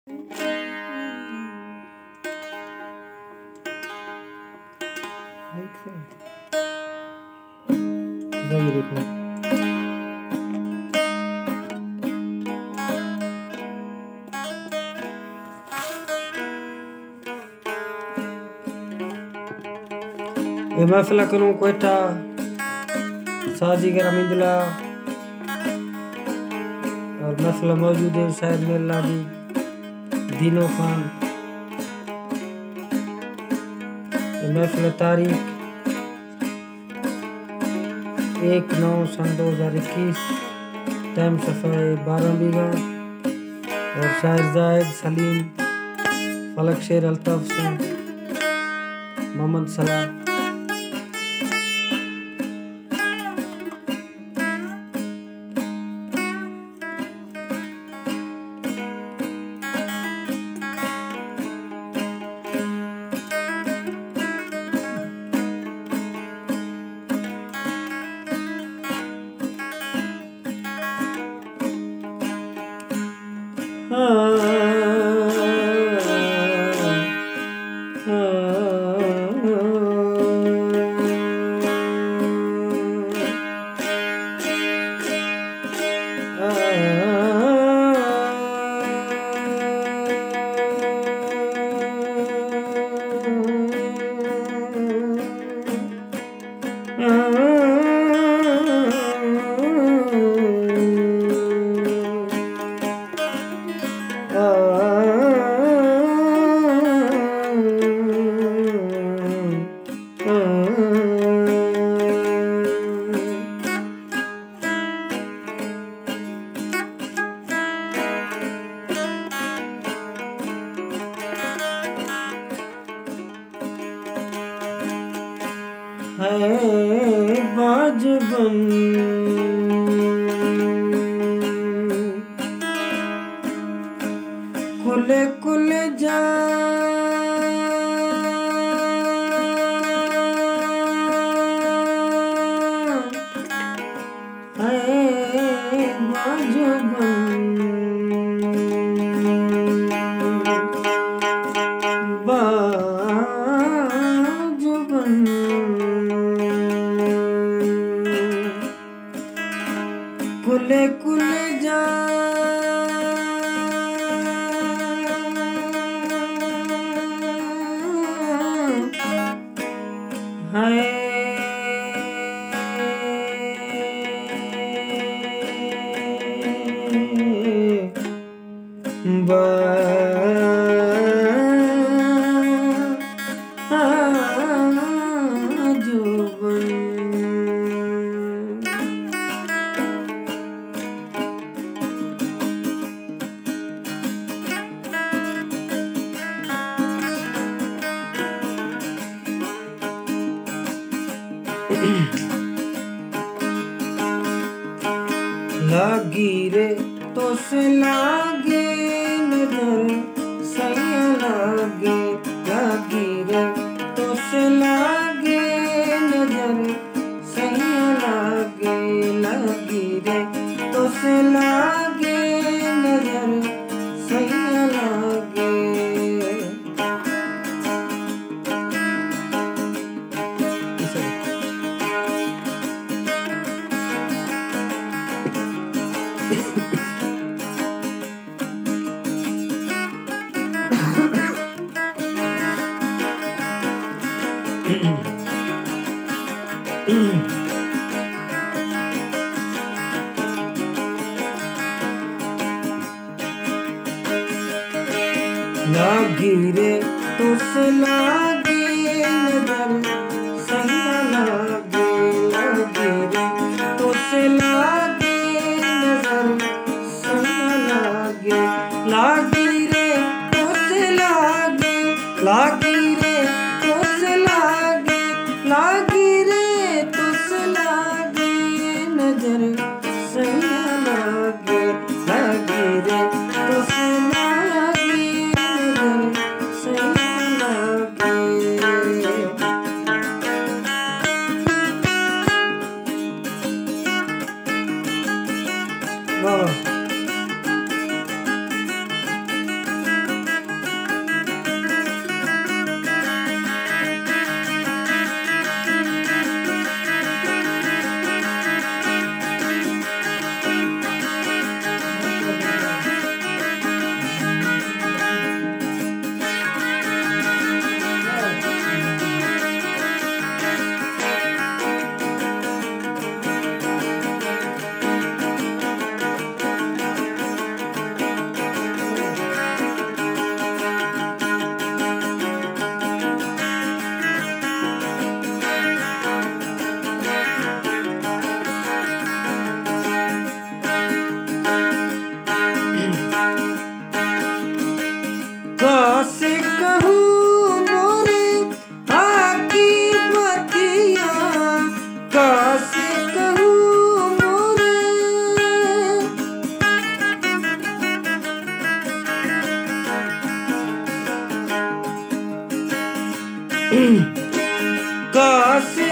ये महफिल करूँ कोयटा साजी ग्रामीदुल्ला और महफिल मौजूद है शायर मेला दी दीनो खान। महफिल तारीख 1/9/2021, टाइम सफ़र 12 बीघा और शायर जाहिद सलीम फलक शेर अल्ताफ सिंह मोहम्मद सलाह। बाजबन कुले कुले जा कुले कुले जा लागी रे तो से लागे नजर सैया लागे, लागी रे तो से लागे नजर सैया लागे, लागी रे तो से लागे नजर सैया लागे। लागी रे तो से लागे नजर सैया लागे, लागी रे तो से लागे नजर सैया लागे, लागी रे तो से लागे, लागी रे तो से लागे, लागी रे तो से लागे नजर सैया लागे, लागी रे तो से काशी